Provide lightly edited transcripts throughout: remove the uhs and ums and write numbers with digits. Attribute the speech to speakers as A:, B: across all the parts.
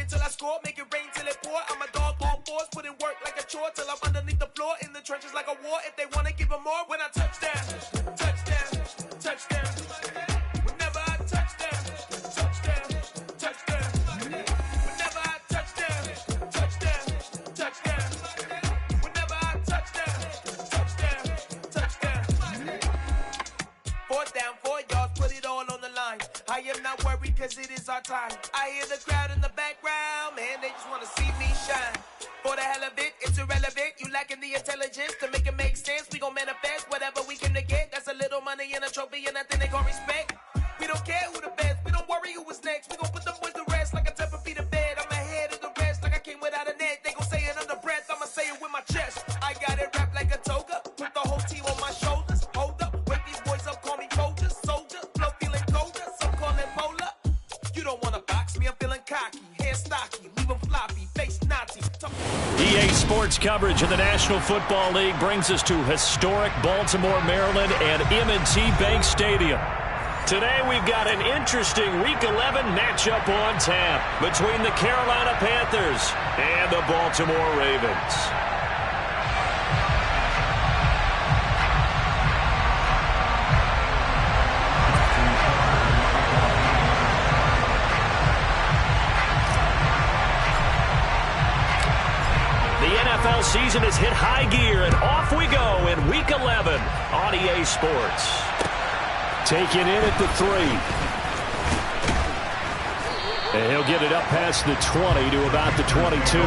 A: until I score, make it rain till it pour. I'm a dog on fours, put in work like a chore till I'm underneath the floor, in the trenches like a war. If they wanna give them more, when I touch down, touchdown, touchdown. Whenever I touch down, touchdown, touchdown. Whenever I touch down, touchdown, touchdown. Whenever I touch down, touchdown, touchdown. 4th down, 4 yards, put it all on the line. I am not worried cause it is our time. I hear the crowd in the background, man, they just wanna see me shine. For the hell of it, it's irrelevant. You lacking the intelligence to make it make sense. We gon' manifest whatever we came to get. That's a little money and a trophy and nothing they gon' respect. We don't care who the best, we don't worry who was next. We gon' put them boys to rest like a 10 feet of bed. I'm ahead of the rest like I came without a net. They gon' say it under breath, I'ma say it with my chest. I got it wrapped like a toga, put the whole team on my shoulders. Hold up, wake these boys up, call me soldier, soldier. Flow feeling colder, some call it polar. You don't wanna box me, I'm feeling cocky. Hair stocky, leave them floppy, face naughty.
B: EA Sports coverage of the National Football League brings us to historic Baltimore, Maryland and M&T Bank Stadium. Today we've got an interesting Week 11 matchup on tap between the Carolina Panthers and the Baltimore Ravens. NFL season has hit high gear, and off we go in Week 11 on EA Sports. Taken in at the 3. And he'll get it up past the 20 to about the 22.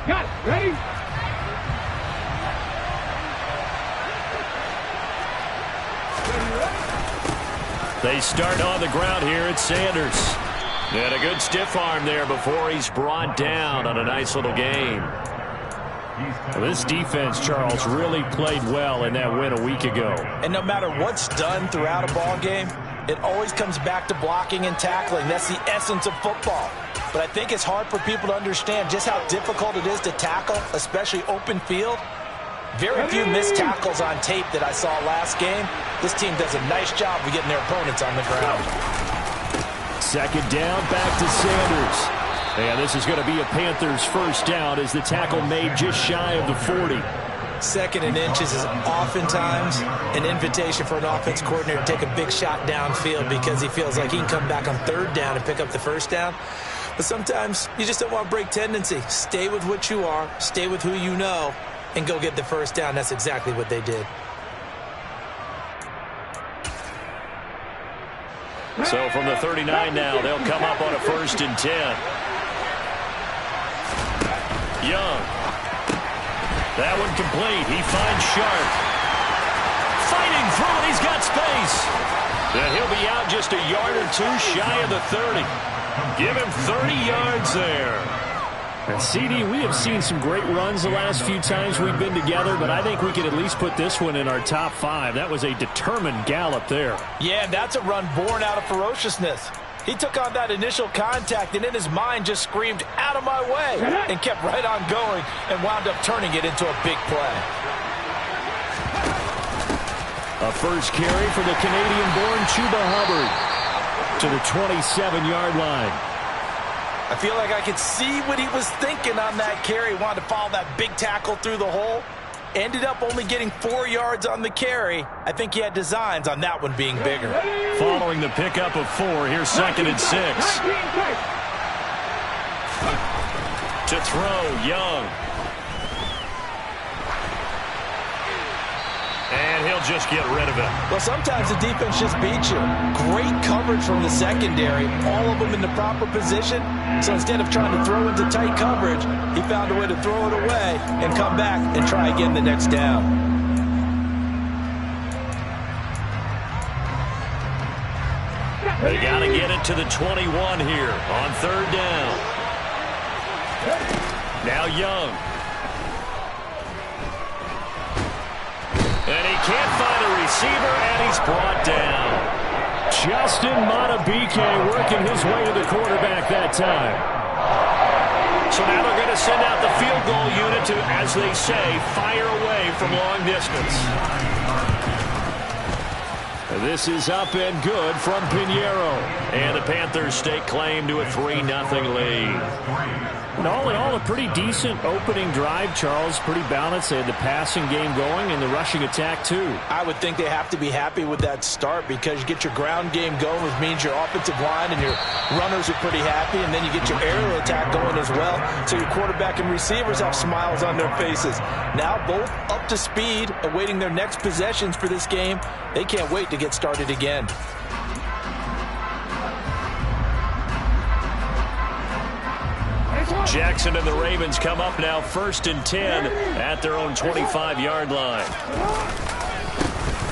C: Got it. Ready?
B: They start on the ground here at Sanders. And a good stiff arm there before he's brought down on a nice little game. Well, this defense, Charles, really played well in that win a week ago.
D: And no matter what's done throughout a ball game, it always comes back to blocking and tackling. That's the essence of football. But I think it's hard for people to understand just how difficult it is to tackle, especially open field. Very few missed tackles on tape that I saw last game. This team does a nice job of getting their opponents on the ground.
B: Second down, back to Sanders. And this is going to be a Panthers first down as the tackle made just shy of the 40.
D: Second and inches is oftentimes an invitation for an offense coordinator to take a big shot downfield because he feels like he can come back on third down and pick up the first down. But sometimes you just don't want to break tendency. Stay with what you are, stay with who you know, and go get the first down. That's exactly what they did.
B: So from the 39 now, they'll come up on a 1st and 10. Young. That one complete. He finds Sharp. Fighting through it. He's got space. And he'll be out just a yard or two shy of the 30. Give him 30 yards there.
C: And CD, we have seen some great runs the last few times we've been together, but I think we could at least put this one in our top 5. That was a determined gallop there.
D: Yeah, that's a run born out of ferociousness. He took on that initial contact and in his mind just screamed, "Out of my way," and kept right on going and wound up turning it into a big play.
B: A first carry for the Canadian-born Chuba Hubbard to the 27-yard line.
D: I feel like I could see what he was thinking on that carry. He wanted to follow that big tackle through the hole. Ended up only getting 4 yards on the carry. I think he had designs on that one being bigger.
B: Following the pickup of 4, here's 2nd and 6. To throw, Young. And he'll just get rid of it.
D: Well, sometimes the defense just beats you. Great coverage from the secondary, all of them in the proper position. So instead of trying to throw into tight coverage, he found a way to throw it away and come back and try again the next down.
B: They got to get it to the 21 here on 3rd down. Now Young. And he can't find a receiver, and he's brought down.
C: Justin Madubuike working his way to the quarterback that time.
B: So now they're going to send out the field goal unit to, as they say, fire away from long distance.
C: This is up and good from Pinheiro.
B: And the Panthers stake claim to a 3-0 lead.
C: And all in all, a pretty decent opening drive, Charles. Pretty balanced. They had the passing game going and the rushing attack, too.
D: I would think they have to be happy with that start because you get your ground game going, which means your offensive line and your runners are pretty happy, and then you get your aerial attack going as well. So your quarterback and receivers have smiles on their faces. Now both up to speed, awaiting their next possessions for this game. They can't wait to get started again.
B: Jackson and the Ravens come up now 1st and 10 at their own 25-yard line.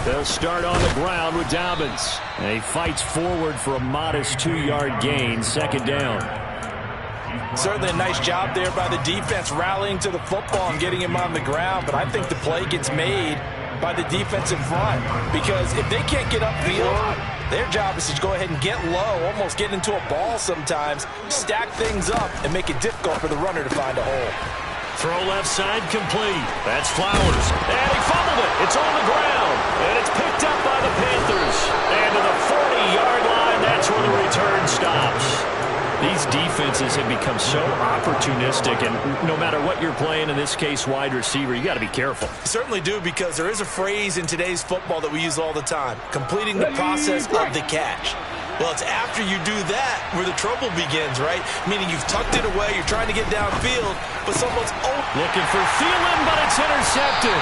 C: They'll start on the ground with Dobbins. And he fights forward for a modest 2-yard gain, 2nd down.
D: Certainly a nice job there by the defense rallying to the football and getting him on the ground, but I think the play gets made by the defensive front because if they can't get upfield, their job is to go ahead and get low, almost get into a ball sometimes, stack things up, and make it difficult for the runner to find a hole.
B: Throw left side complete. That's Flowers. And he fumbled it. It's on the ground. And it's picked up by the Panthers. And to the 40-yard line, that's where the return stops. These defenses have become so opportunistic, and no matter what you're playing, in this case, wide receiver, you got to be careful.
D: Certainly do, because there is a phrase in today's football that we use all the time, completing the process of the catch. Well, it's after you do that where the trouble begins, right? Meaning you've tucked it away, you're trying to get downfield, but someone's
B: looking for Thielen, but it's intercepted.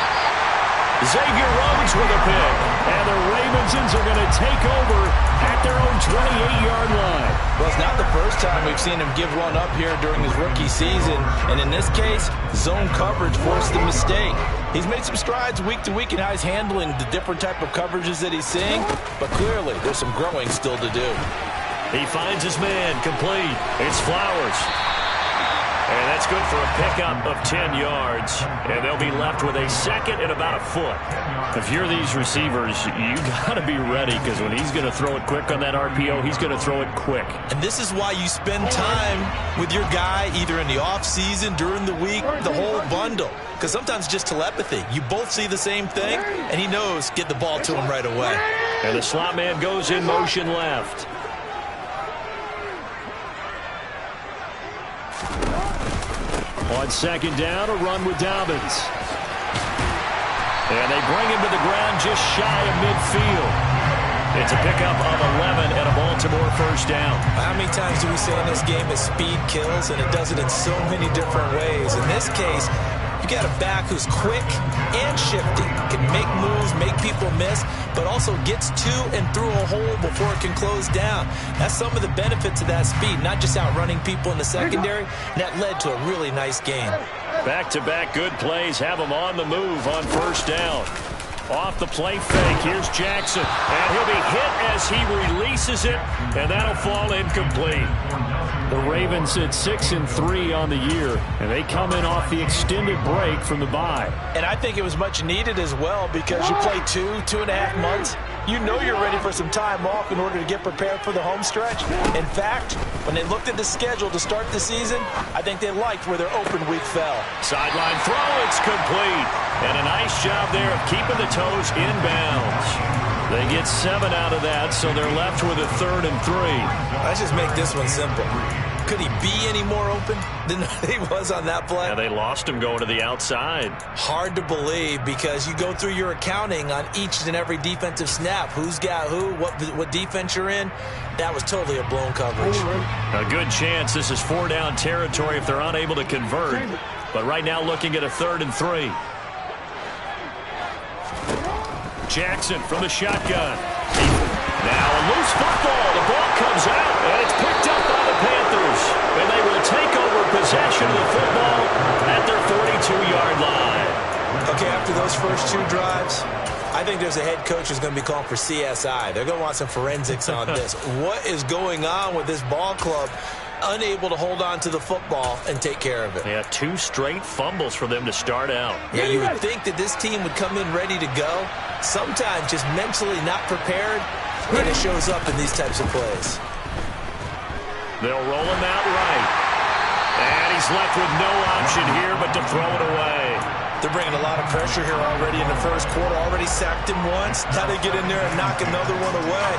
B: Xavier Rhodes with a pick.
C: And the Ravensons are going to take over at their own 28-yard line.
D: Well, it's not the first time we've seen him give one up here during his rookie season. And in this case, zone coverage forced the mistake. He's made some strides week to week in how he's handling the different type of coverages that he's seeing. But clearly, there's some growing still to do.
B: He finds his man complete. It's Flowers. And that's good for a pickup of 10 yards. And they'll be left with a 2nd and about a foot.
C: If you're these receivers, you got to be ready, because when he's going to throw it quick on that RPO, he's going to throw it quick.
D: And this is why you spend time with your guy either in the offseason, during the week, the whole bundle. Because sometimes just telepathy. You both see the same thing, and he knows get the ball to him right away.
B: And the slot man goes in motion left.
C: On 2nd down, a run with Dobbins.
B: And they bring him to the ground just shy of midfield. It's a pickup of 11 and a Baltimore 1st down.
D: How many times do we say in this game that speed kills, and it does it in so many different ways? In this case, you got a back who's quick and shifty, can make moves, make people miss, but also gets to and through a hole before it can close down. That's some of the benefits of that speed, not just outrunning people in the secondary. And that led to a really nice game.
B: Back-to-back good plays have him on the move on 1st down. Off the play fake, here's Jackson. And he'll be hit as he releases it, and that'll fall incomplete.
C: The Ravens at 6-3 on the year, and they come in off the extended break from the bye.
D: And I think it was much needed as well, because you play 2.5 months. You know you're ready for some time off in order to get prepared for the home stretch. In fact, when they looked at the schedule to start the season, I think they liked where their open week fell.
B: Sideline throw, it's complete. And a nice job there of keeping the toes in bounds. They get 7 out of that, so they're left with a 3rd and 3.
D: Let's just make this one simple. Could he be any more open than he was on that play?
B: Yeah, they lost him going to the outside.
D: Hard to believe because you go through your accounting on each and every defensive snap. Who's got who, what defense you're in. That was totally a blown coverage.
B: A good chance this is 4-down territory if they're unable to convert. But right now looking at a 3rd and 3. Jackson from the shotgun. Now a loose football. The ball comes out, and it's picked up by the Panthers. And they will take over possession of the football at their 42-yard line.
D: Okay, after those first 2 drives, I think there's a head coach who's going to be calling for CSI. They're going to want some forensics on this. What is going on with this ball club? Unable to hold on to the football and take care of it.
B: Yeah, 2 straight fumbles for them to start out.
D: Yeah, you would think that this team would come in ready to go. Sometimes just mentally not prepared, and it shows up in these types of plays.
B: They'll roll him out right. And he's left with no option here but to throw it away.
D: They're bringing a lot of pressure here already in the first quarter. Already sacked him once. Now they get in there and knock another one away.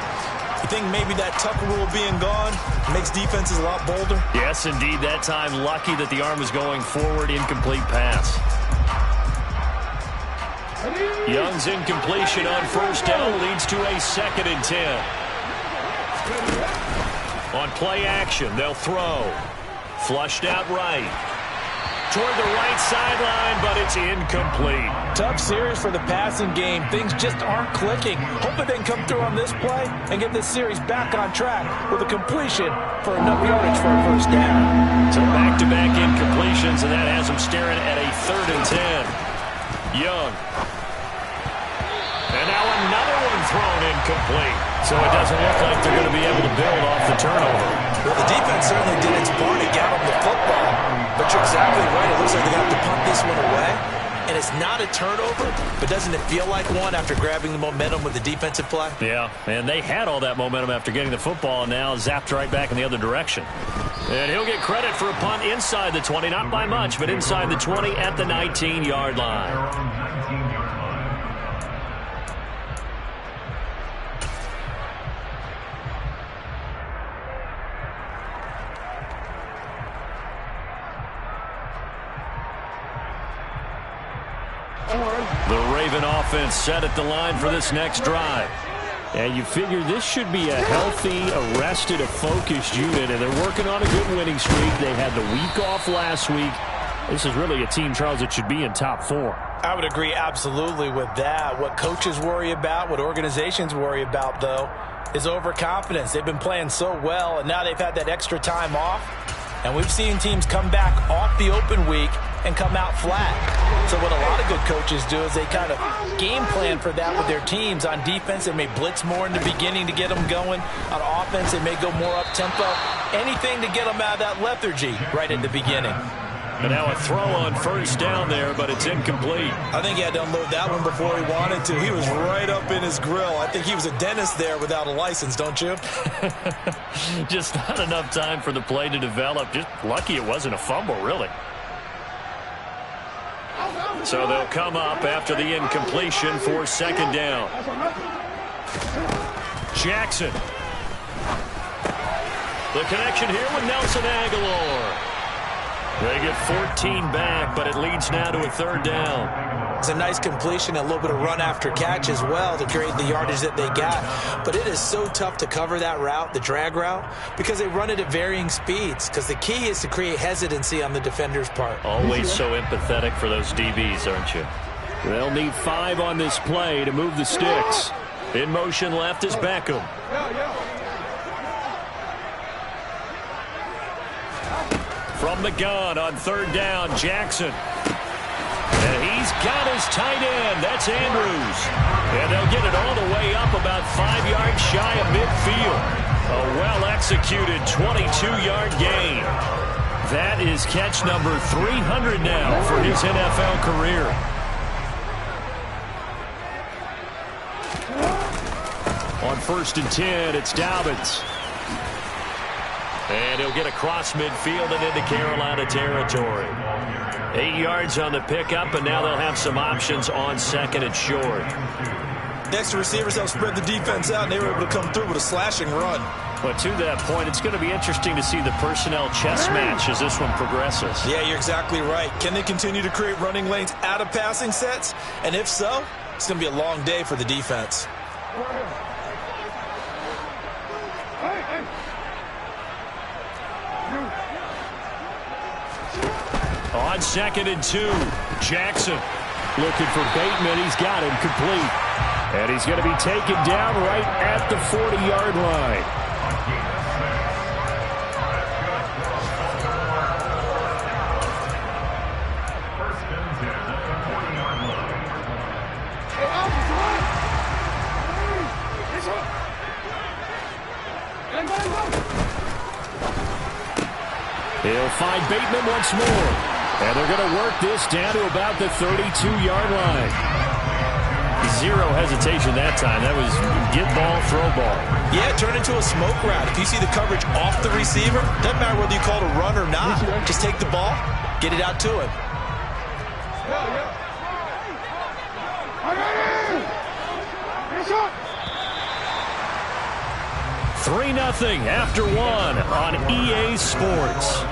D: You think maybe that Tucker rule being gone makes defenses a lot bolder?
B: Yes, indeed. That time, lucky that the arm was going forward. Incomplete pass. Young's incompletion on first down leads to a 2nd and 10. On play action, they'll throw. Flushed out right. Toward the right sideline, but it's incomplete.
D: Tough series for the passing game. Things just aren't clicking. Hoping they can come through on this play and get this series back on track with a completion for enough yardage for a first down.
B: So back-to-back incompletions, and that has them staring at a 3rd and 10. Young. And now another one thrown incomplete. So it doesn't look like they're going to be able to build off the turnover.
D: Well, the defense certainly did its part to get them the football. But you're exactly right. It looks like they're going to have to punt this one away. And it's not a turnover, but doesn't it feel like one after grabbing the momentum with the defensive play?
B: Yeah, and they had all that momentum after getting the football, and now zapped right back in the other direction. And he'll get credit for a punt inside the 20, not by much, but inside the 20 at the 19-yard line. The Raven offense set at the line for this next drive.
C: And you figure this should be a healthy, arrested, a focused unit, and they're working on a good winning streak. They had the week off last week. This is really a team, Charles, that should be in top 4.
D: I would agree absolutely with that. What coaches worry about, what organizations worry about, though, is overconfidence. They've been playing so well, and now they've had that extra time off. And we've seen teams come back off the open week and come out flat. So what a lot of good coaches do is they kind of game plan for that with their teams. On defense, they may blitz more in the beginning to get them going. On offense, they may go more up-tempo. Anything to get them out of that lethargy right at the beginning.
B: And now a throw on first down there, but it's incomplete.
D: I think he had to unload that one before he wanted to. He was right up in his grill. I think he was a dentist there without a license, don't you?
B: Just not enough time for the play to develop. Just lucky it wasn't a fumble, really. So they'll come up after the incompletion for 2nd down. Jackson. The connection here with Nelson Aguilar. They get 14 back, but it leads now to a 3rd down.
D: It's a nice completion, a little bit of run after catch as well to create the yardage that they got. But it is so tough to cover that route, the drag route, because they run it at varying speeds. Because the key is to create hesitancy on the defender's part.
B: Always so empathetic for those DBs, aren't you?
C: They'll need 5 on this play to move the sticks.
B: In motion left is Beckham. From the gun on 3rd down, Jackson. And he's got his tight end. That's Andrews. And they'll get it all the way up about 5 yards shy of midfield. A well-executed 22-yard gain. That is catch number 300 now for his NFL career. On 1st and 10, it's Dobbins. And he'll get across midfield and into Carolina territory. 8 yards on the pickup, and now they'll have some options on 2nd and short.
D: Next to receivers help spread the defense out, and they were able to come through with a slashing run.
B: But to that point, it's going to be interesting to see the personnel chess match as this one progresses.
D: Yeah, you're exactly right. Can they continue to create running lanes out of passing sets? And if so, it's going to be a long day for the defense.
B: On 2nd and 2, Jackson looking for Bateman. He's got him complete. And he's going to be taken down right at the 40-yard line. He'll find Bateman once more. And they're going to work this down to about the 32-yard line. Zero hesitation that time. That was get ball, throw ball.
D: Yeah, turn into a smoke route. If you see the coverage off the receiver, doesn't matter whether you call it a run or not. Just take the ball, get it out to him.
B: 3-0 after 1 on EA Sports.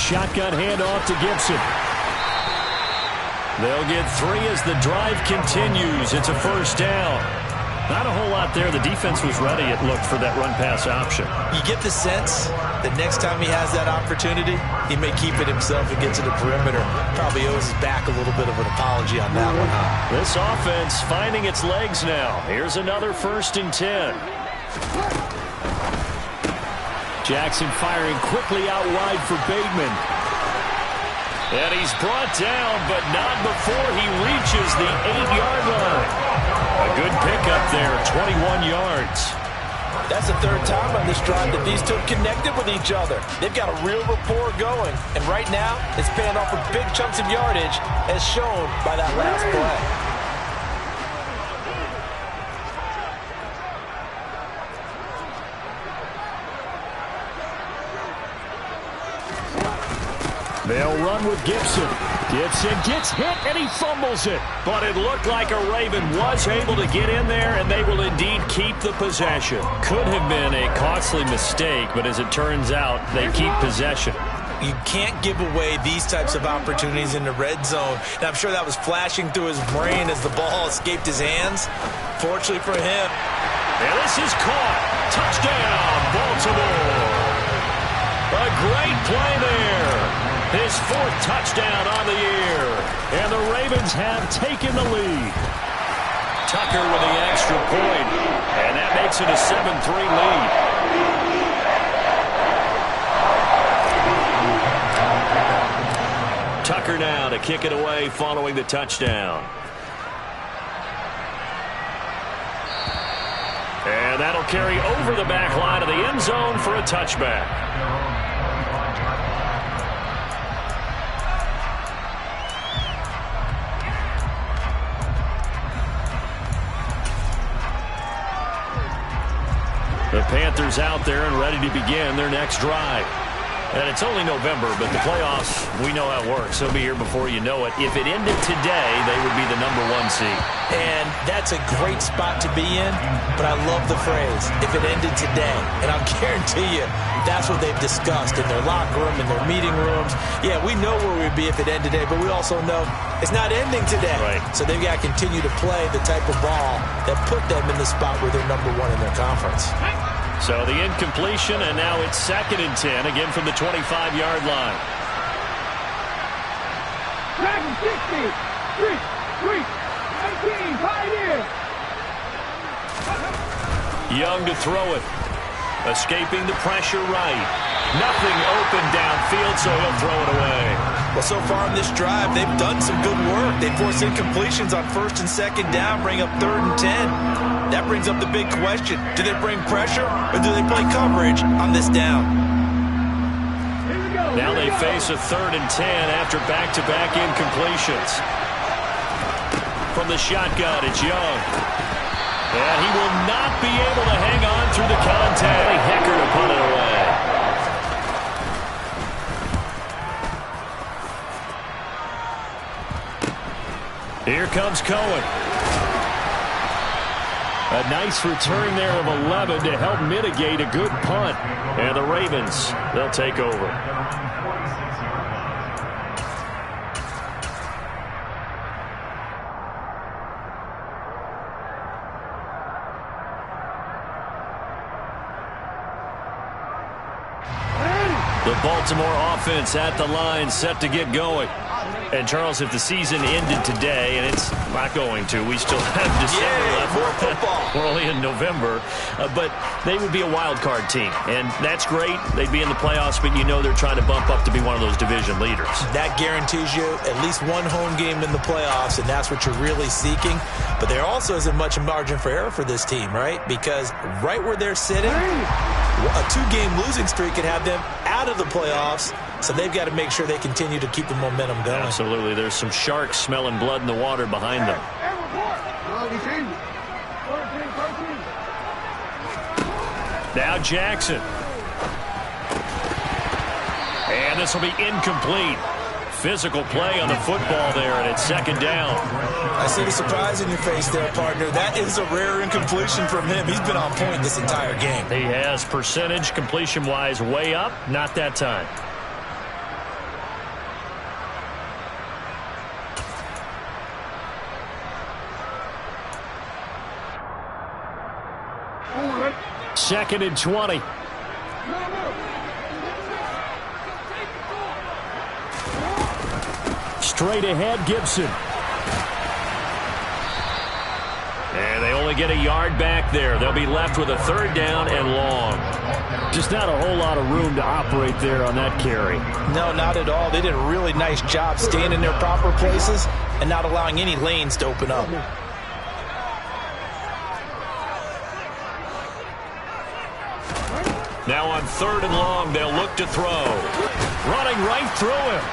B: Shotgun handoff to Gibson. They'll get 3 as the drive continues. It's a first down. Not a whole lot there. The defense was ready, it looked, for that run-pass option.
D: You get the sense that next time he has that opportunity, he may keep it himself and get to the perimeter. Probably owes his back a little bit of an apology on that one, huh?
B: This offense finding its legs now. Here's another 1st and 10. Jackson firing quickly out wide for Bateman. And he's brought down, but not before he reaches the 8-yard line. A good pickup there, 21 yards.
D: That's the 3rd time on this drive that these two have connected with each other. They've got a real rapport going. And right now, it's paying off with big chunks of yardage, as shown by that last play.
B: They'll run with Gibson. Gibson gets hit, and he fumbles it. But it looked like a Raven was able to get in there, and they will indeed keep the possession. Could have been a costly mistake, but as it turns out, they keep possession.
D: You can't give away these types of opportunities in the red zone. And I'm sure that was flashing through his brain as the ball escaped his hands. Fortunately for him.
B: And this is caught. Touchdown, Baltimore. A great play there. His 4th touchdown on the year. And the Ravens have taken the lead. Tucker with the extra point. And that makes it a 7-3 lead. Tucker now to kick it away following the touchdown. And that'll carry over the back line of the end zone for a touchback. The Panthers out there and ready to begin their next drive. And it's only November, but the playoffs, we know how it works. They'll be here before you know it. If it ended today, they would be the #1 seed.
D: And that's a great spot to be in, but I love the phrase, if it ended today. And I'll guarantee you, that's what they've discussed in their locker room, in their meeting rooms. Yeah, we know where we'd be if it ended today, but we also know it's not ending today.
B: Right.
D: So they've got to continue to play the type of ball that put them in the spot where they're #1 in their conference.
B: So the incompletion, and now it's 2nd and 10, again from the 25-yard line. Young to throw it. Escaping the pressure right. Nothing open downfield, so he'll throw it away.
D: Well, so far in this drive, they've done some good work. They force incompletions on 1st and 2nd down, bring up 3rd and 10. That brings up the big question. Do they bring pressure or do they play coverage on this down?
B: Now they face a 3rd and 10 after back-to-back incompletions. From the shotgun, it's Young. And he will not be able to hang on through the contact. Hecker to punt it away. Here comes Cohen. A nice return there of 11 to help mitigate a good punt. And the Ravens, they'll take over. The Baltimore offense at the line, set to get going. And, Charles, if the season ended today, and it's not going to, we still have December left.
D: More football.
B: We're only in November. But they would be a wild card team. And that's great. They'd be in the playoffs, but you know they're trying to bump up to be one of those division leaders.
D: That guarantees you at least one home game in the playoffs, and that's what you're really seeking. But there also isn't much margin for error for this team, right? Because right where they're sitting, a 2-game losing streak could have them out of the playoffs, so they've got to make sure they continue to keep the momentum going.
B: Absolutely. There's some sharks smelling blood in the water behind them. Now Jackson. And this will be incomplete. Physical play on the football there, and it's 2nd down.
D: I see the surprise in your face there, partner. That is a rare incompletion from him. He's been on point this entire game.
B: He has percentage completion-wise way up. Not that time. Second and 20. Straight ahead, Gibson. And they only get a yard back there. They'll be left with a 3rd down and long. Just not a whole lot of room to operate there on that carry.
D: No, not at all. They did a really nice job staying in their proper places and not allowing any lanes to open up.
B: Now on 3rd and long, they'll look to throw. Running right through him.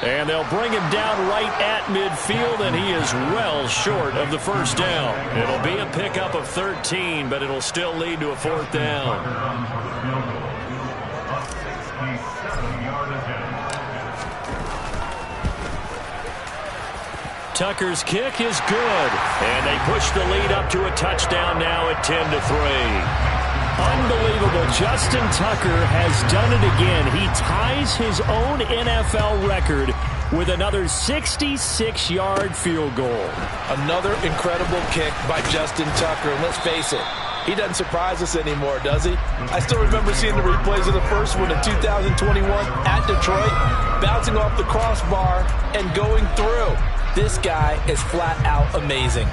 B: And they'll bring him down right at midfield, and he is well short of the 1st down. It'll be a pickup of 13, but it'll still lead to a 4th down. Tucker's kick is good, and they push the lead up to a touchdown now at 10-3. Unbelievable. Justin Tucker has done it again. He ties his own NFL record with another 66-yard field goal.
D: Another incredible kick by Justin Tucker. And let's face it, he doesn't surprise us anymore, does he? I still remember seeing the replays of the first one in 2021 at Detroit, bouncing off the crossbar and going through. This guy is flat out amazing.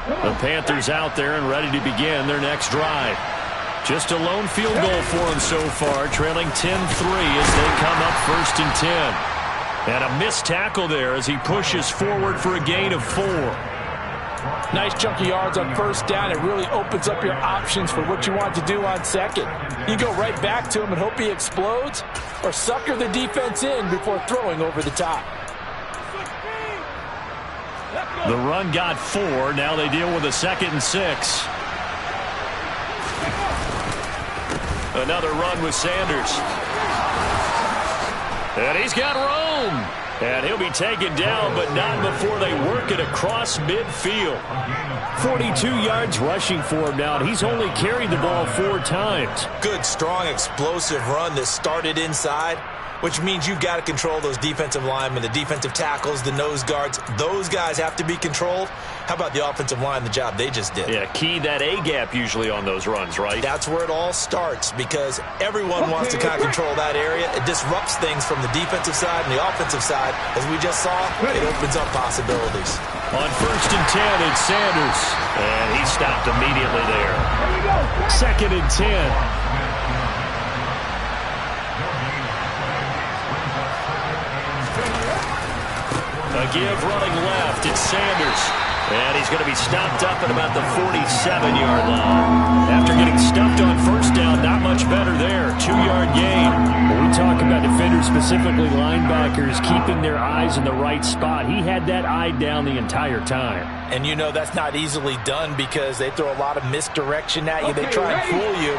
B: The Panthers out there and ready to begin their next drive. Just a lone field goal for them so far, trailing 10-3 as they come up 1st and 10. And a missed tackle there as he pushes forward for a gain of 4.
D: Nice chunky yards on 1st down. It really opens up your options for what you want to do on 2nd. You go right back to him and hope he explodes, or sucker the defense in before throwing over the top.
B: The run got 4. Now they deal with a 2nd and 6. Another run with Sanders. And he's got room. And he'll be taken down, but not before they work it across midfield. 42 yards rushing for him now, and he's only carried the ball 4 times.
D: Good, strong, explosive run that started inside. which means you've got to control those defensive linemen, the defensive tackles, the nose guards. Those guys have to be controlled. How about the offensive line, the job they just did?
B: Yeah, key that A-gap usually on those runs, right?
D: That's where it all starts because everyone wants to kind of control that area. It disrupts things from the defensive side and the offensive side. As we just saw, it opens up possibilities.
B: On 1st and 10, it's Sanders. And he stopped immediately there. 2nd and 10. A give running left. It's Sanders. And he's going to be stopped up at about the 47-yard line. After getting stuffed on 1st down, not much better there. 2-yard gain.
C: When we talk about defenders, specifically linebackers, keeping their eyes in the right spot, he had that eye down the entire time.
D: And you know that's not easily done because they throw a lot of misdirection at you. They try and fool you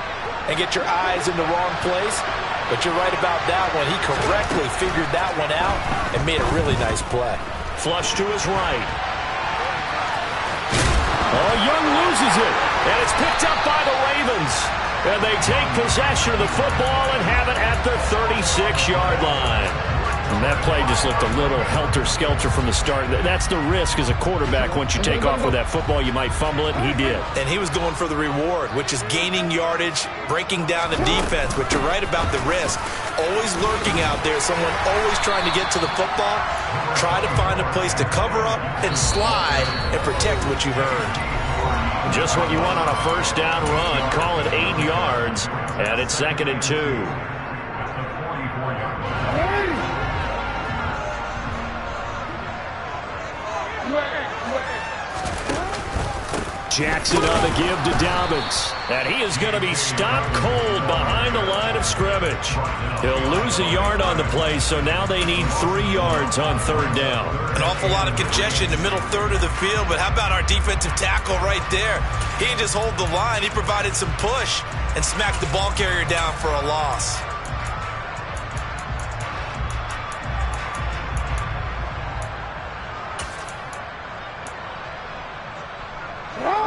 D: and get your eyes in the wrong place. But you're right about that one. He correctly figured that one out and made a really nice play.
B: Flush to his right. Oh, Young loses it. And it's picked up by the Ravens. And they take possession of the football and have it at the 36-yard line.
C: And that play just looked a little helter-skelter from the start. That's the risk as a quarterback. Once you take off with that football, you might fumble it, and he did.
D: And he was going for the reward, which is gaining yardage, breaking down the defense. But you're right about the risk. Always lurking out there, someone always trying to get to the football. Try to find a place to cover up and slide and protect what you've earned.
B: Just what you want on a 1st down run. Call it 8 yards, and it's 2nd and 2.
C: Jackson on the give to Dobbins.
B: And he is going to be stopped cold behind the line of scrimmage. He'll lose a yard on the play, so now they need 3 yards on 3rd down.
D: An awful lot of congestion in the middle third of the field, but how about our defensive tackle right there? He didn't just hold the line. He provided some push and smacked the ball carrier down for a loss.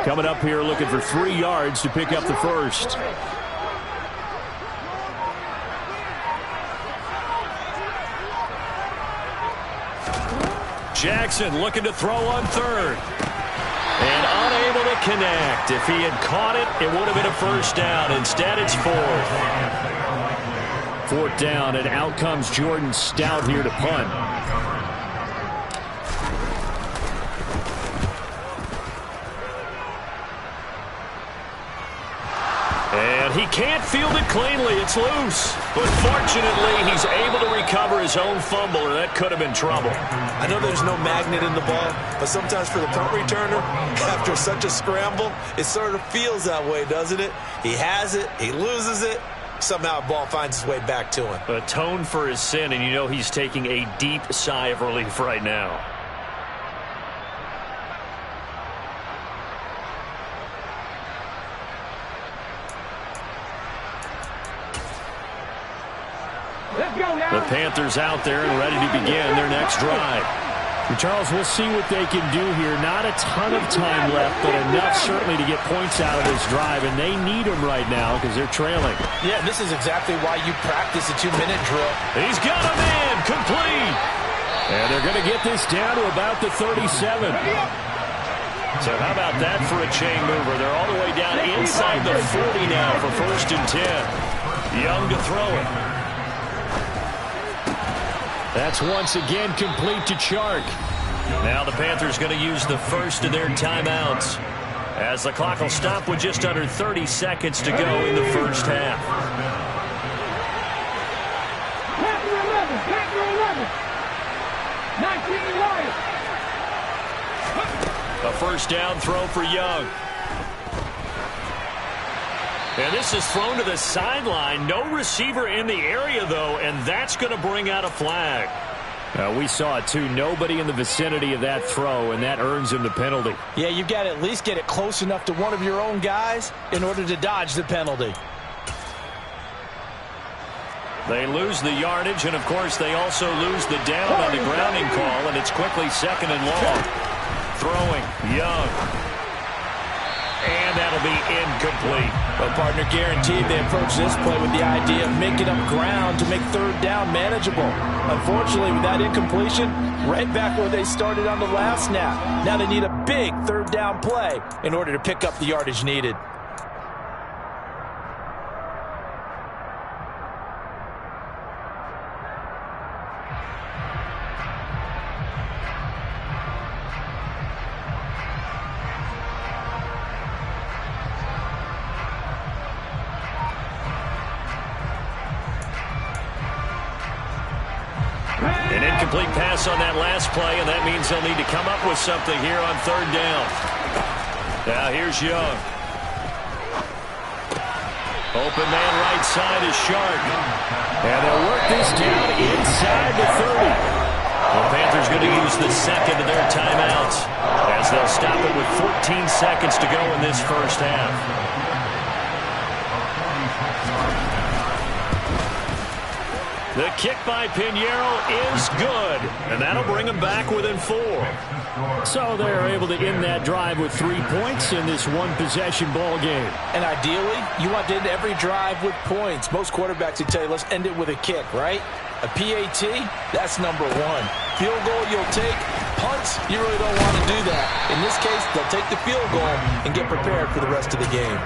C: Coming up here looking for 3 yards to pick up the 1st.
B: Jackson looking to throw on 3rd. And unable to connect. If he had caught it, it would have been a 1st down. Instead, it's 4th.
C: 4th down, and out comes Jordan Stout here to punt.
B: And he can't field it cleanly. It's loose. But fortunately, he's able to recover his own fumble, or that could have been trouble.
D: I know there's no magnet in the ball, but sometimes for the punt returner, after such a scramble, it sort of feels that way, doesn't it? He has it, he loses it, somehow the ball finds its way back to him.
B: Atone for his sin, and you know he's taking a deep sigh of relief right now. The Panthers out there and ready to begin their next drive.
C: Charles, we'll see what they can do here. Not a ton of time left, but enough certainly to get points out of this drive, and they need them right now because they're trailing.
D: Yeah, this is exactly why you practice a 2-minute drill.
B: He's got him in, complete.
C: And they're going to get this down to about the 37.
B: So how about that for a chain mover? They're all the way down inside the 40 now for 1st and 10. Young to throw it.
C: That's once again complete to Tnchuck.
B: Now the Panthers going to use the first of their timeouts as the clock will stop with just under 30 seconds to go in the 1st half. A 1st down throw for Young. And this is thrown to the sideline. No receiver in the area, though, and that's going to bring out a flag.
C: We saw it, too. Nobody in the vicinity of that throw, and that earns him the penalty.
D: Yeah, you've got to at least get it close enough to one of your own guys in order to dodge the penalty.
B: They lose the yardage, and, of course, they also lose the down on the grounding call, and it's quickly 2nd and long. Throwing, Young. And that'll that'll be incomplete.
D: Well, partner, guaranteed they approach this play with the idea of making up ground to make third down manageable. Unfortunately, with that incompletion, right back where they started on the last snap. Now they need a big third down play in order to pick up the yardage needed.
B: An incomplete pass on that last play, and that means they'll need to come up with something here on third down. Now here's Young. Open man right side is Shark.
C: And they'll work this down inside the 30.
B: The Panthers going to use the second of their timeouts as they'll stop it with 14 seconds to go in this first half. The kick by Pinheiro is good, and that'll bring them back within 4.
C: So they're able to end that drive with 3 points in this one-possession ball game.
D: And ideally, you want to end every drive with points. Most quarterbacks would tell you, let's end it with a kick, right? A PAT, that's number 1. Field goal you'll take. Punts, you really don't want to do that. In this case, they'll take the field goal and get prepared for the rest of the game.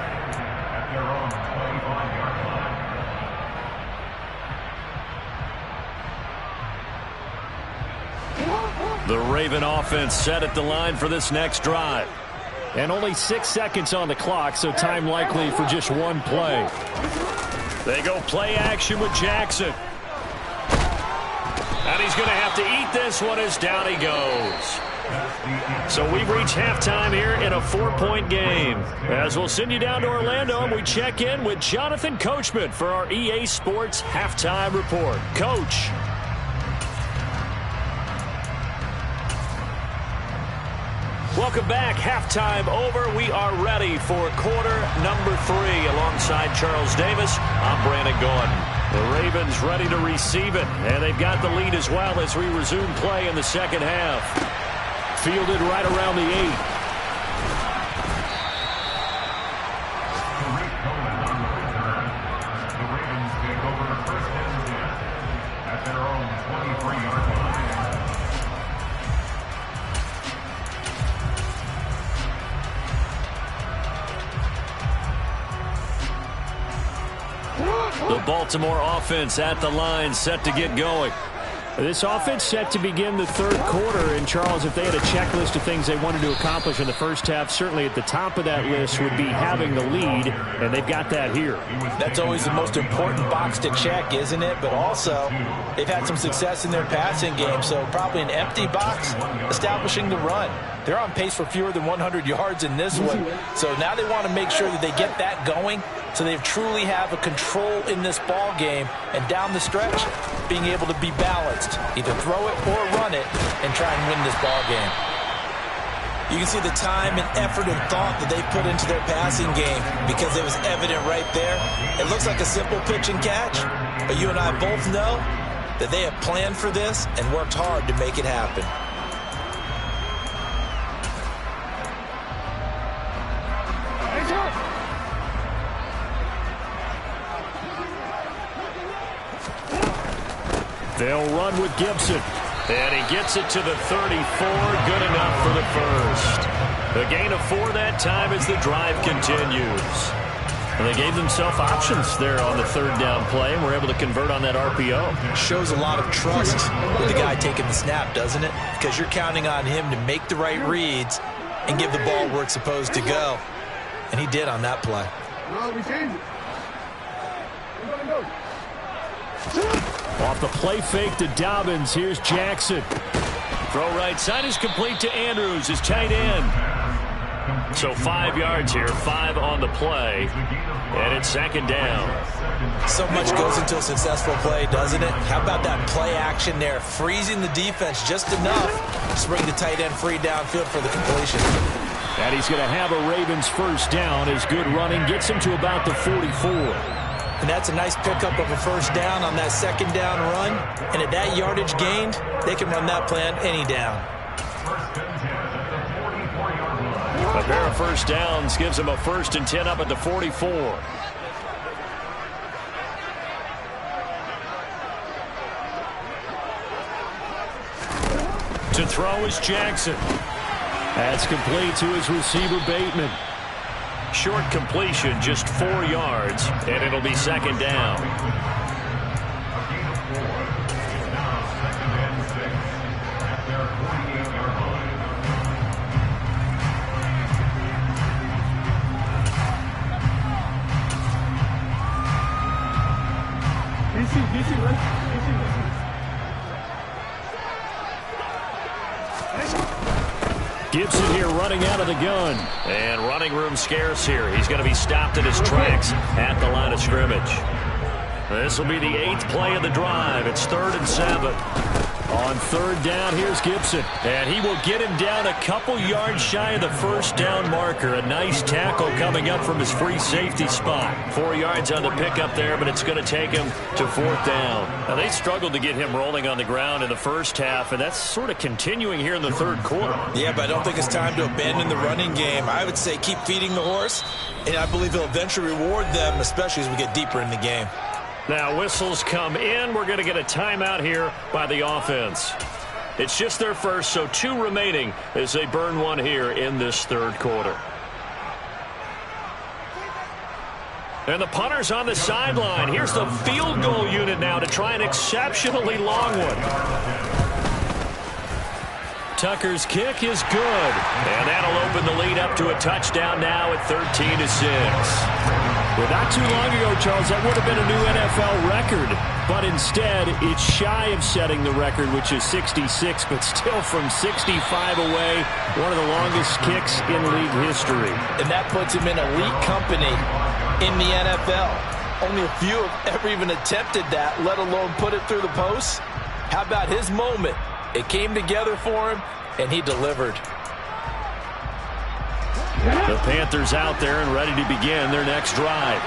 B: The Raven offense set at the line for this next drive.
C: And only 6 seconds on the clock, so time likely for just one play.
B: They go play action with Jackson. And he's going to have to eat this one as down he goes. So we've reached halftime here in a 4-point game. As we'll send you down to Orlando, and we check in with Jonathan Coachman for our EA Sports Halftime Report. Coach. Welcome back. Halftime over. We are ready for quarter number 3 alongside Charles Davis. I'm Brandon Gordon. The Ravens ready to receive it, and they've got the lead as well as we resume play in the second half.
C: Fielded right around the 8.
B: The Baltimore offense at the line, set to get going.
C: This offense set to begin the third quarter. And, Charles, if they had a checklist of things they wanted to accomplish in the first half, certainly at the top of that list would be having the lead, and they've got that here.
D: That's always the most important box to check, isn't it? But also, they've had some success in their passing game, so probably an empty box establishing the run. They're on pace for fewer than 100 yards in this one, so now they want to make sure that they get that going so they truly have a control in this ball game, and down the stretch, being able to be balanced, either throw it or run it, and try and win this ball game. You can see the time and effort and thought that they put into their passing game because it was evident right there. It looks like a simple pitch and catch, but you and I both know that they have planned for this and worked hard to make it happen.
C: They'll run with Gibson.
B: And he gets it to the 34. Good enough for the first. The gain of 4 that time as the drive continues. And they gave themselves options there on the third down play, and were able to convert on that RPO.
D: Shows a lot of trust with the guy taking the snap, doesn't it? Because you're counting on him to make the right reads and give the ball where it's supposed to go. And he did on that play.
C: Off the play fake to Dobbins, here's Jackson.
B: Throw right side is complete to Andrews, his tight end. So 5 yards here, 5 on the play, and it's second down.
D: So much goes into a successful play, doesn't it? How about that play action there, freezing the defense just enough to bring the tight end free downfield for the completion.
C: And he's going to have a Ravens first down. His good running gets him to about the 44.
D: And that's a nice pickup of a first down on that second down run. And at that yardage gained, they can run that play on any down.
B: A pair of first downs gives him a 1st and 10 up at the 44. To throw is Jackson.
C: That's complete to his receiver, Bateman.
B: Short completion, just 4 yards, and it'll be 2nd down.
C: Gibson here running out of the gun.
B: And running room scarce here. He's going to be stopped in his tracks at the line of scrimmage. This will be the 8th play of the drive. It's 3rd and 7.
C: On 3rd down, here's Gibson.
B: And he will get him down a couple yards shy of the 1st down marker. A nice tackle coming up from his free safety spot. 4 yards on the pickup there, but it's going to take him to 4th down. Now, they struggled to get him rolling on the ground in the first half, and that's sort of continuing here in the 3rd quarter.
D: Yeah, but I don't think it's time to abandon the running game. I would say keep feeding the horse, and I believe he'll eventually reward them, especially as we get deeper in the game.
B: Now, whistles come in. We're going to get a timeout here by the offense. It's just their first, so 2 remaining as they burn one here in this 3rd quarter. And the punter's on the sideline. Here's the field goal unit now to try an exceptionally long one. Tucker's kick is good. And that'll open the lead up to a touchdown now at 13-6.
C: Well, not too long ago, Charles, that would have been a new NFL record. But instead, it's shy of setting the record, which is 66, but still from 65 away, one of the longest kicks in league history.
D: And that puts him in elite company in the NFL. Only a few have ever even attempted that, let alone put it through the post. How about his moment? It came together for him, and he delivered.
C: The Panthers out there and ready to begin their next drive.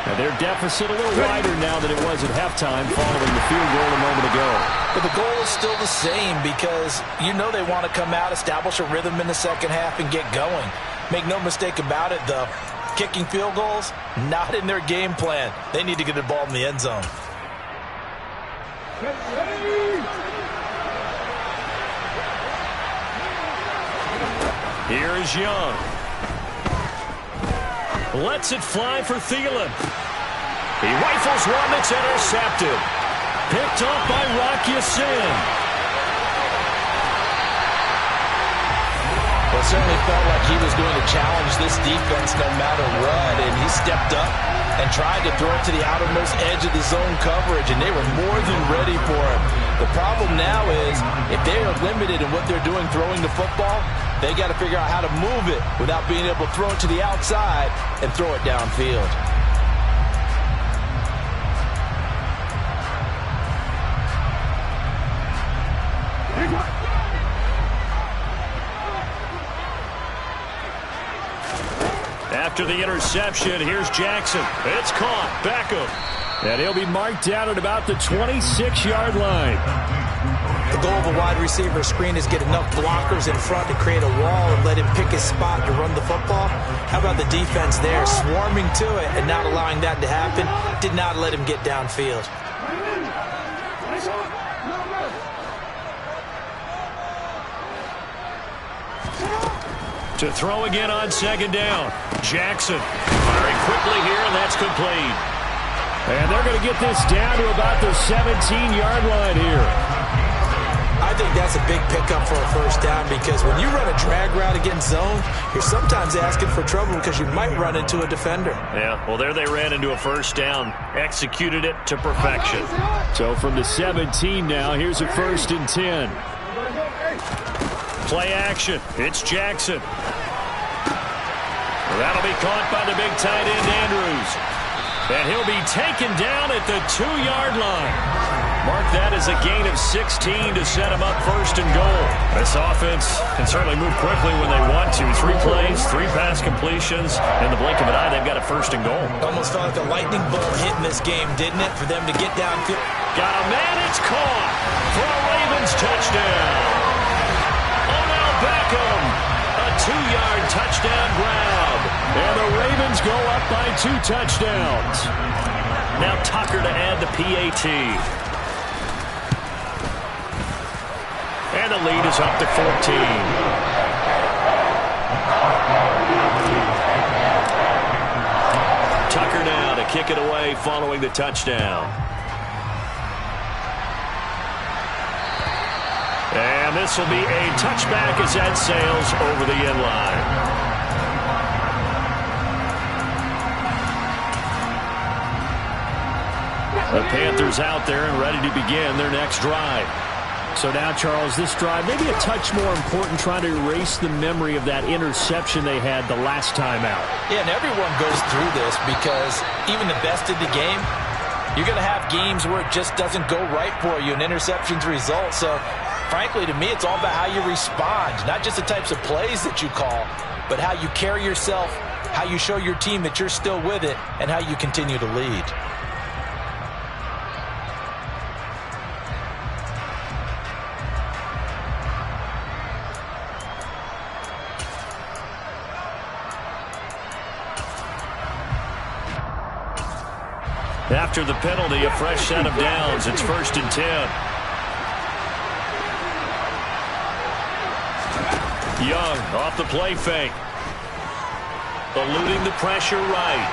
C: And their deficit a little wider now than it was at halftime following the field goal a moment ago.
D: But the goal is still the same because you know they want to come out, establish a rhythm in the second half, and get going. Make no mistake about it, though. Kicking field goals, not in their game plan. They need to get the ball in the end zone.
B: Here is Young. Lets it fly for Thielen. He rifles one that's intercepted. Picked off by Rock Ya-Sin.
D: Well, it certainly felt like he was going to challenge this defense no matter what, and he stepped up and tried to throw it to the outermost edge of the zone coverage, and they were more than ready for him. The problem now is if they are limited in what they're doing throwing the football, they got to figure out how to move it without being able to throw it to the outside and throw it downfield.
B: After the interception, here's Jackson. It's caught. Beckham.
C: And he'll be marked down at about the 26-yard line.
D: The goal of a wide receiver screen is get enough blockers in front to create a wall and let him pick his spot to run the football. How about the defense there, swarming to it and not allowing that to happen? Did not let him get downfield.
B: To throw again on 2nd down. Jackson firing quickly here, and that's complete.
C: And they're going to get this down to about the 17-yard line here.
D: I think that's a big pickup for a first down because when you run a drag route against zone, you're sometimes asking for trouble because you might run into a defender.
B: Yeah, well, there they ran into a first down. Executed it to perfection.
C: So from the 17 now, here's a 1st and 10.
B: Play action. It's Jackson. That'll be caught by the big tight end, Andrews. And he'll be taken down at the 2-yard line. Mark that as a gain of 16 to set him up 1st and goal. This offense can certainly move quickly when they want to. 3 plays, 3 pass completions. In the blink of an eye, they've got a 1st and goal.
D: Almost felt like a lightning bolt hit in this game, didn't it, for them to get downfield?
B: Got a man, it's caught for a Ravens touchdown. Beckham, a 2-yard touchdown grab. And the Ravens go up by 2 touchdowns. Now Tucker to add the PAT. And the lead is up to 14. Tucker now to kick it away following the touchdown. And this will be a touchback as that sails over the end line. The Panthers out there and ready to begin their next drive.
C: So now, Charles, this drive maybe a touch more important, trying to erase the memory of that interception they had the last time out.
D: Yeah, and everyone goes through this because even the best in the game, you're going to have games where it just doesn't go right for you and interceptions result. So, frankly, to me, it's all about how you respond, not just the types of plays that you call, but how you carry yourself, how you show your team that you're still with it, and how you continue to lead.
B: After the penalty, a fresh set of downs. It's 1st and 10. Young off the play fake. Eluding the pressure right.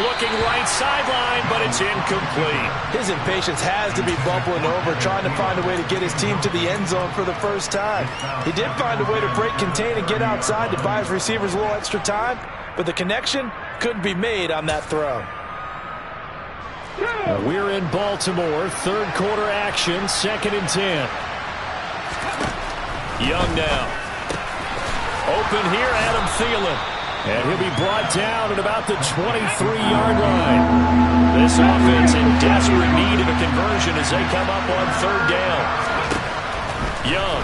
B: Looking right sideline, but it's incomplete.
D: His impatience has to be bubbling over, trying to find a way to get his team to the end zone for the first time. He did find a way to break contain and get outside to buy his receivers a little extra time, but the connection couldn't be made on that throw.
C: We're in Baltimore, third quarter action, 2nd and 10.
B: Young now. Open here, Adam Thielen.
C: And he'll be brought down at about the 23-yard line.
B: This offense in desperate need of a conversion as they come up on 3rd down. Young.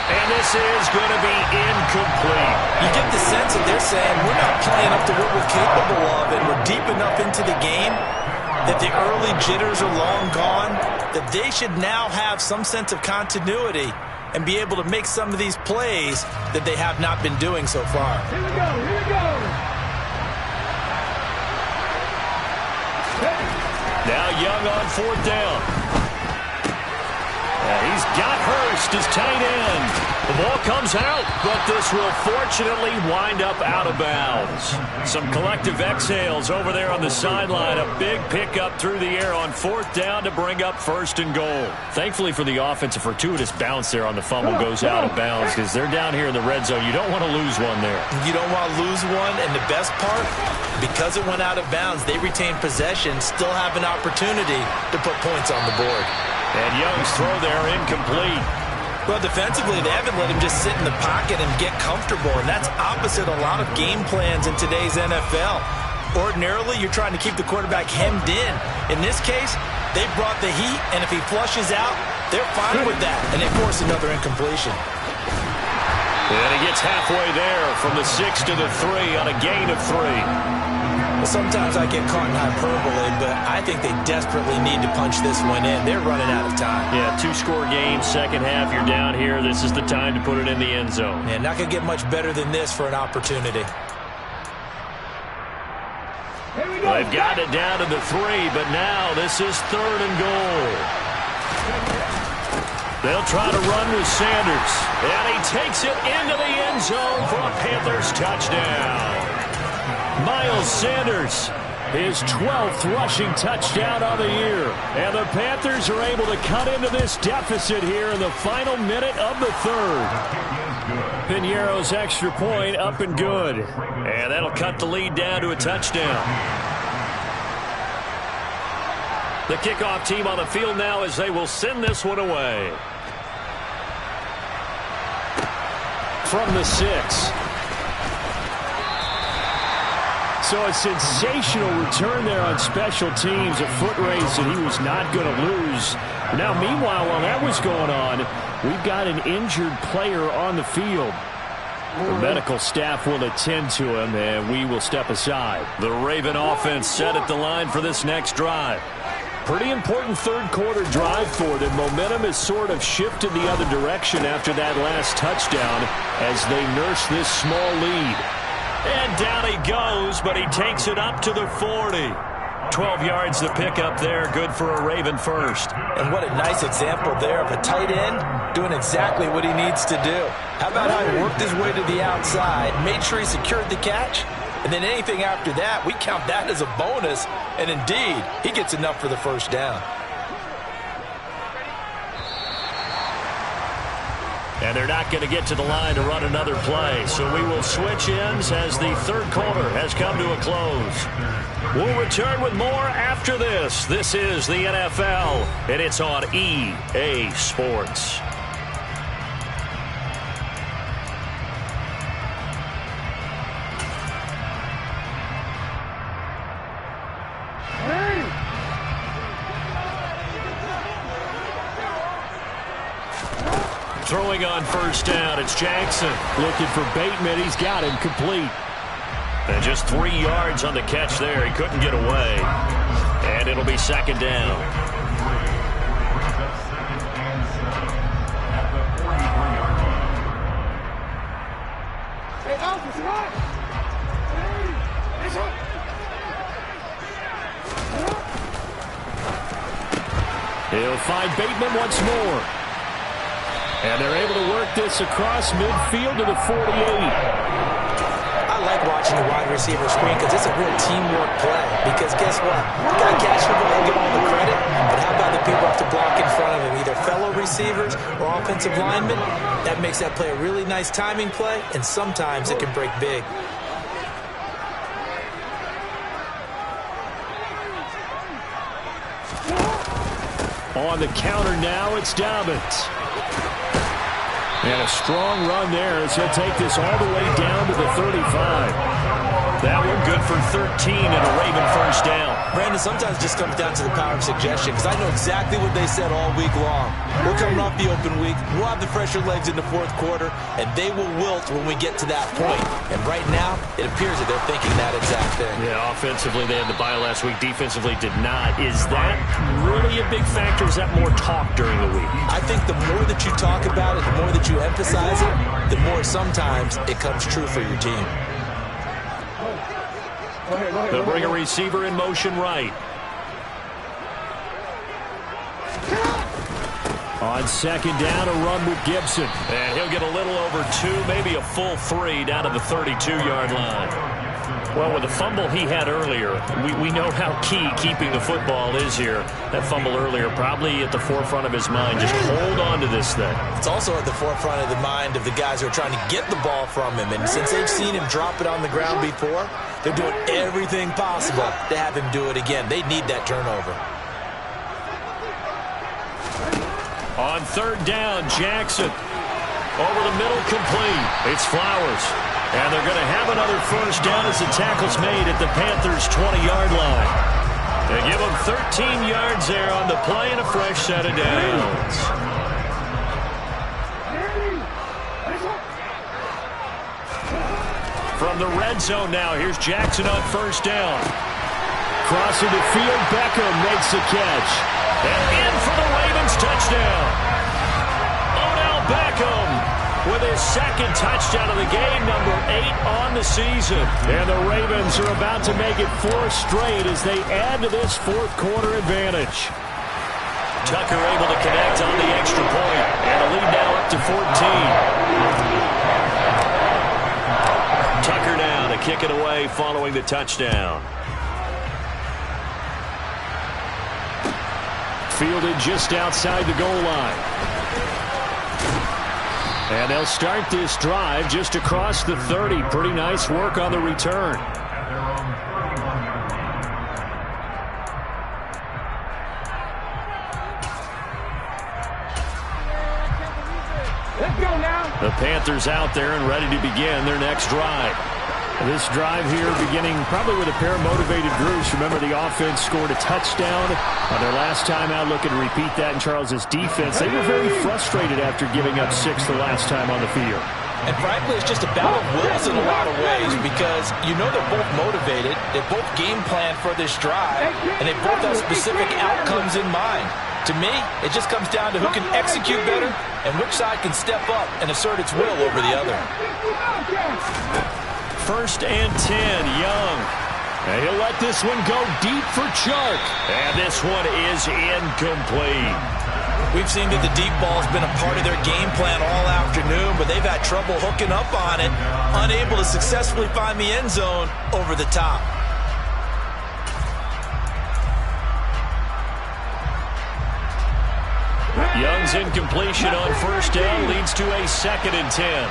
B: And this is going to be incomplete.
D: You get the sense that they're saying we're not playing up to what we're capable of, and we're deep enough into the game that the early jitters are long gone, that they should now have some sense of continuity and be able to make some of these plays that they have not been doing so far.
A: Here we go, here we go.
B: Now Young on 4th down. He's got Hurst, his tight end. The ball comes out, but this will fortunately wind up out of bounds. Some collective exhales over there on the sideline. A big pickup through the air on 4th down to bring up 1st and goal. Thankfully for the offense, a fortuitous bounce there on the fumble goes out of bounds because they're down here in the red zone. You don't want to lose one there.
D: You don't want to lose one, and the best part, because it went out of bounds, they retain possession, still have an opportunity to put points on the board.
B: And Young's throw there incomplete.
D: Well, defensively, they haven't let him just sit in the pocket and get comfortable, and that's opposite a lot of game plans in today's NFL. Ordinarily, you're trying to keep the quarterback hemmed in. In this case, they brought the heat, and if he flushes out, they're fine with that, and they force another incompletion.
B: And he gets halfway there from the 6 to the 3 on a gain of 3.
D: Sometimes I get caught in hyperbole, but I think they desperately need to punch this one in. They're running out of time.
B: Yeah, 2-score game, second half, you're down here. This is the time to put it in the end zone.
D: Yeah, not going to get much better than this for an opportunity.
B: They've got it down to the 3, but now this is 3rd and goal. They'll try to run with Sanders, and he takes it into the end zone for a Panthers touchdown. Miles Sanders, his 12th rushing touchdown of the year. And the Panthers are able to cut into this deficit here in the final minute of the 3rd. Piñeiro's extra point up and good. And that'll cut the lead down to a touchdown. The kickoff team on the field now as they will send this one away. From the 6. So a sensational return there on special teams, a foot race that he was not going to lose. Now, meanwhile, while that was going on, we've got an injured player on the field. The medical staff will attend to him, and we will step aside. The Raven offense set at the line for this next drive.
C: Pretty important third-quarter drive for them. Momentum has sort of shifted the other direction after that last touchdown as they nurse this small lead.
B: And down he goes, but he takes it up to the 40. 12 yards to pick up there. Good for a Raven first.
D: And what a nice example there of a tight end doing exactly what he needs to do. How about how he worked his way to the outside, made sure he secured the catch, and then anything after that, we count that as a bonus. And indeed, he gets enough for the first down.
B: And they're not going to get to the line to run another play. So we will switch ends as the third quarter has come to a close. We'll return with more after this. This is the NFL, and it's on EA Sports. Throwing on first down, it's Jackson.
C: Looking for Bateman. He's got him complete.
B: And just 3 yards on the catch there. He couldn't get away. And it'll be second down.
C: He'll find Bateman once more. And they're able to work this across midfield to the 48.
D: I like watching the wide receiver screen because it's a real teamwork play. Because guess what? The guy catching the ball will get all the credit, but how about the people who have to block in front of him, either fellow receivers or offensive linemen? That makes that play a really nice timing play, and sometimes it can break big.
C: On the counter now, it's Dobbins. And a strong run there as he'll take this all the way down to the 35.
B: That one good for 13 and a Raven first down.
D: Brandon, sometimes it just comes down to the power of suggestion because I know exactly what they said all week long. We're coming off the open week. We'll have the fresher legs in the fourth quarter, and they will wilt when we get to that point. And right now, it appears that they're thinking that exact thing.
B: Yeah, offensively, they had the bye last week. Defensively, did not. Is that really a big factor? Is that more talk during the week?
D: I think the more that you talk about it, the more that you emphasize it, the more sometimes it comes true for your team.
B: They'll bring a receiver in motion right.
C: On second down, a run with Gibson.
B: And he'll get a little over 2, maybe a full 3 down to the 32-yard line. Well, with the fumble he had earlier, we know how key keeping the football is here. That fumble earlier probably at the forefront of his mind. Just hold on to this thing.
D: It's also at the forefront of the mind of the guys who are trying to get the ball from him. And since they've seen him drop it on the ground before, they're doing everything possible to have him do it again. They need that turnover.
B: On third down, Jackson. Over the middle, complete. It's Flowers. And they're going to have another first down as the tackle's made at the Panthers' 20-yard line. They give them 13 yards there on the play and a fresh set of downs. From the red zone now, here's Jackson on first down.
C: Crossing the field, Beckham makes the catch.
B: And in for the Ravens touchdown. Odell Beckham with his second touchdown of the game, number 8 on the season.
C: And the Ravens are about to make it 4 straight as they add to this fourth quarter advantage.
B: Tucker able to connect on the extra point. And a lead now up to 14. Tucker now to kick it away following the touchdown.
C: Fielded just outside the goal line. And they'll start this drive just across the 30. Pretty nice work on the return.
E: Let's go now.
C: The Panthers out there and ready to begin their next drive. This drive here beginning probably with a pair of motivated groups. Remember, the offense scored a touchdown on their last time out, looking to repeat that in Charles's defense. They were very frustrated after giving up 6 the last time on the field.
D: And frankly, it's just a battle of wills in a lot of ways because you know they're both motivated, they both game plan for this drive, and they both have specific outcomes in mind. To me, it just comes down to who can execute better and which side can step up and assert its will over the other.
C: 1st and 10, Young. And he'll let this one go deep for Tnchuck.
B: And this one is incomplete.
D: We've seen that the deep ball's been a part of their game plan all afternoon, but they've had trouble hooking up on it, unable to successfully find the end zone over the top.
B: Young's incompletion on 1st down leads to a 2nd and 10.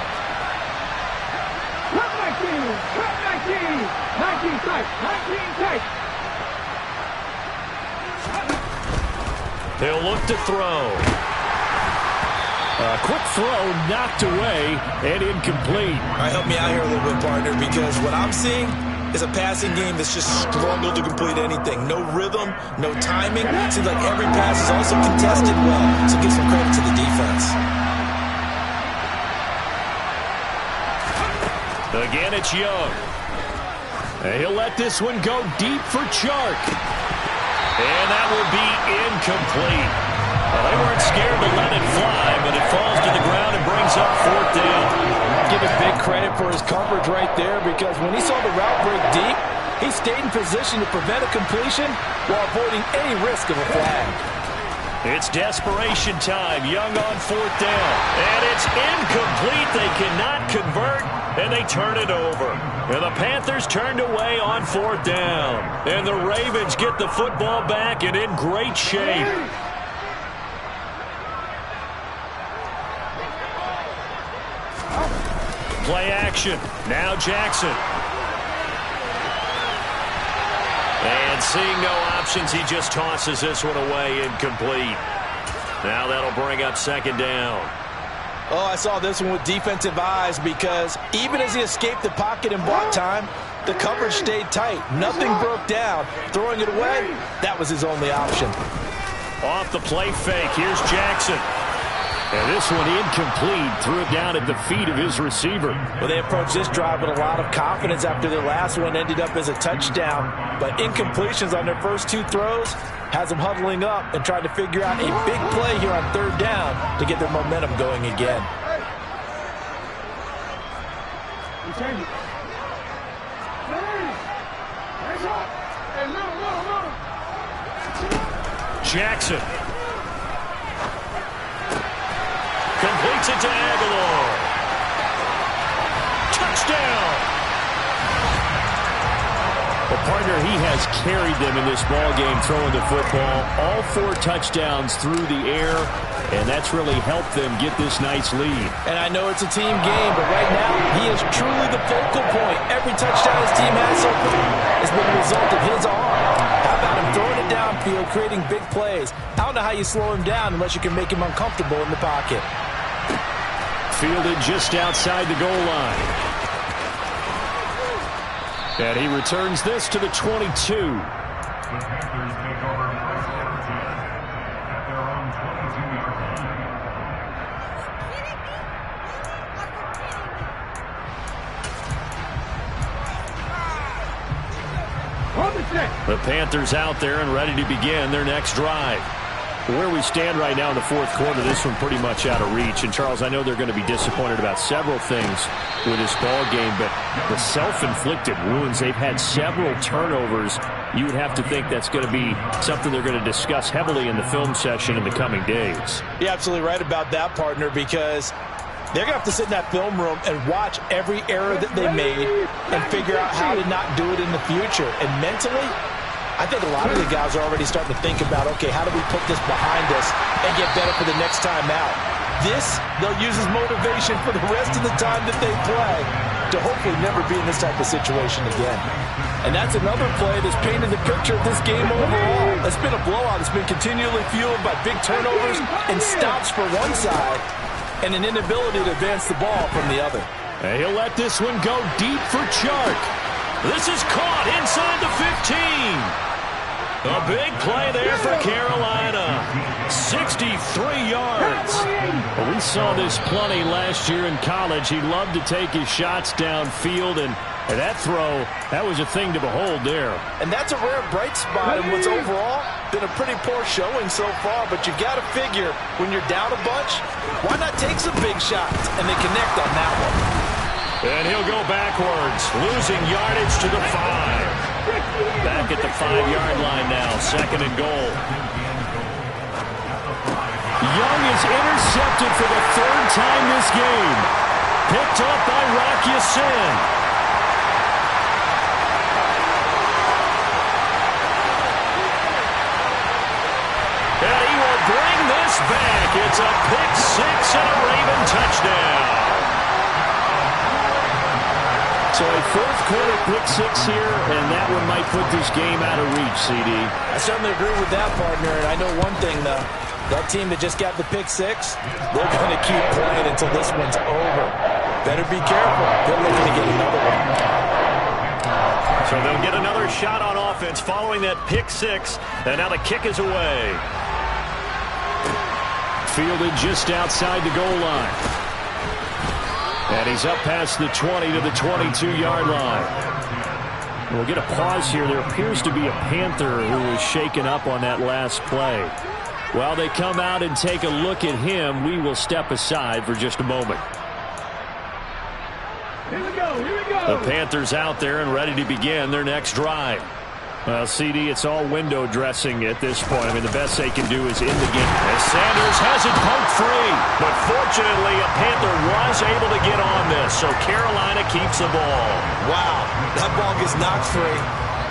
B: They'll look to throw.
C: A quick throw knocked away and incomplete.
D: All right, help me out here a little bit, partner, because what I'm seeing is a passing game that's just struggled to complete anything. No rhythm, no timing. Seems like every pass is also contested well, so give some credit to the defense.
B: Again, it's Young.
C: And he'll let this one go deep for Tnchuck.
B: And that will be incomplete. Well, they weren't scared to let it fly, but it falls to the ground and brings up 4th down.
D: Give him big credit for his coverage right there, because when he saw the route break deep, he stayed in position to prevent a completion while avoiding any risk of a flag.
B: It's desperation time. Young on 4th down. And it's incomplete. They cannot convert, and they turn it over. And the Panthers turned away on 4th down. And the Ravens get the football back and in great shape. Play action. Now Jackson. And seeing no options, he just tosses this one away incomplete. Now that'll bring up 2nd down.
D: Oh, I saw this one with defensive eyes, because even as he escaped the pocket and bought time, the coverage stayed tight. Nothing broke down. Throwing it away, that was his only option.
B: Off the play fake, here's Jackson.
C: And this one incomplete. Threw it down at the feet of his receiver.
D: Well, they approached this drive with a lot of confidence after their last one ended up as a touchdown. But incompletions on their first 2 throws has them huddling up and trying to figure out a big play here on 3rd down to get their momentum going again.
B: Jackson. Completes it to Aguilar. Touchdown.
C: Well, partner, he has carried them in this ball game throwing the football. All 4 touchdowns through the air, and that's really helped them get this nice lead.
D: And I know it's a team game, but right now he is truly the focal point. Every touchdown his team has so far has been a result of his arm. How about him throwing it downfield, creating big plays? I don't know how you slow him down unless you can make him uncomfortable in the pocket.
C: Fielded just outside the goal line. And he returns this to the 22. The Panthers out there and ready to begin their next drive. Where we stand right now in the 4th quarter, this one pretty much out of reach. And, Charles, I know they're going to be disappointed about several things with this ball game, but the self-inflicted wounds, they've had several turnovers. You would have to think that's going to be something they're going to discuss heavily in the film session in the coming days.
D: You're absolutely right about that, partner, because they're going to have to sit in that film room and watch every error that they made and figure out how to not do it in the future. And mentally, I think a lot of the guys are already starting to think about, okay, how do we put this behind us and get better for the next time out? This, they'll use as motivation for the rest of the time that they play to hopefully never be in this type of situation again. And that's another play that's painted the picture of this game overall. It's been a blowout. It's been continually fueled by big turnovers and stops for one side and an inability to advance the ball from the other.
C: And he'll let this one go deep for Tnchuck.
B: This is caught inside the 15. A big play there for Carolina. 63 yards.
C: Well, we saw this plenty last year in college. He loved to take his shots downfield, and that throw, that was a thing to behold there.
D: And that's a rare bright spot in what's overall been a pretty poor showing so far. But you've got to figure when you're down a bunch, why not take some big shots? And they connect on that one.
B: And he'll go backwards, losing yardage to the 5. Back at the 5-yard line now, 2nd and goal.
C: Young is intercepted for the 3rd time this game. Picked up by Rock Ya-Sin.
B: And he will bring this back. It's a pick 6 and a Raven touchdown.
C: So a 4th quarter pick 6 here, and that one might put this game out of reach, CD.
D: I certainly agree with that, partner. And I know one thing, though. That team that just got the pick 6, they're going to keep playing until this one's over. Better be careful. They're looking to get another one.
B: So they'll get another shot on offense following that pick 6. And now the kick is away.
C: Fielded just outside the goal line. And he's up past the 20 to the 22-yard line. We'll get a pause here. There appears to be a Panther who was shaken up on that last play. While they come out and take a look at him, we will step aside for just a moment.
E: Here we go, here we go.
C: The Panthers out there and ready to begin their next drive. Well, CD, it's all window dressing at this point. I mean, the best they can do is in the game.
B: As Sanders has it poked free. But fortunately, a Panther was able to get on this, so Carolina keeps the ball.
D: Wow, that ball gets knocked free,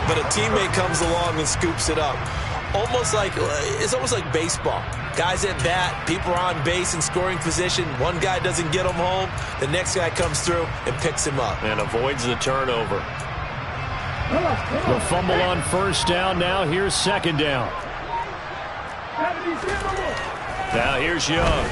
D: but a teammate comes along and scoops it up. It's almost like baseball. Guys at bat, people are on base in scoring position. One guy doesn't get him home. The next guy comes through and picks him up.
B: And avoids the turnover.
C: The fumble on 1st down. Now here's 2nd down.
B: Now here's Young.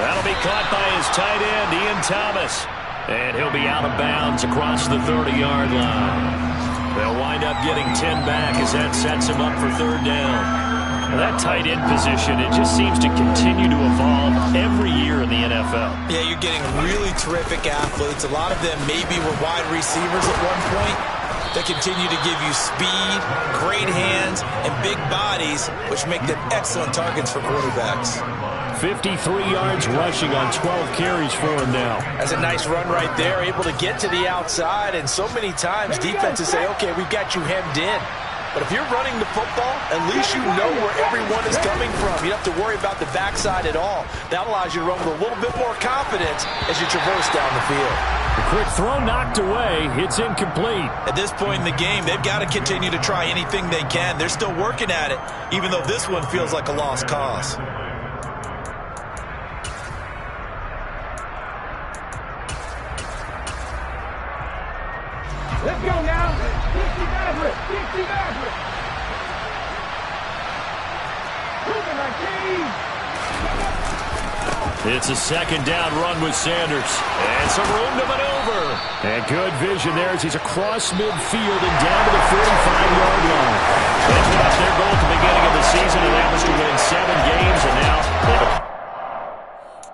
B: That'll be caught by his tight end, Ian Thomas. And he'll be out of bounds across the 30-yard line. They'll wind up getting 10 back as that sets him up for 3rd down. Now that tight end position, it just seems to continue to evolve every year in the NFL.
D: Yeah, you're getting really terrific athletes. A lot of them maybe were wide receivers at one point. They continue to give you speed, great hands, and big bodies, which make them excellent targets for quarterbacks.
C: 53 yards rushing on 12 carries for him now.
D: That's a nice run right there, able to get to the outside, and so many times defenses say, okay, we've got you hemmed in. But if you're running the football, at least you know where everyone is coming from. You don't have to worry about the backside at all. That allows you to run with a little bit more confidence as you traverse down the field.
C: The quick throw knocked away. It's incomplete.
D: At this point in the game, they've got to continue to try anything they can. They're still working at it, even though this one feels like a lost cause.
E: Let's go now. 60 Maverick. 60 Maverick. Moving like Dave.
C: It's a 2nd down run with Sanders.
B: And some room to maneuver.
C: And good vision there as he's across midfield and down to the 45-yard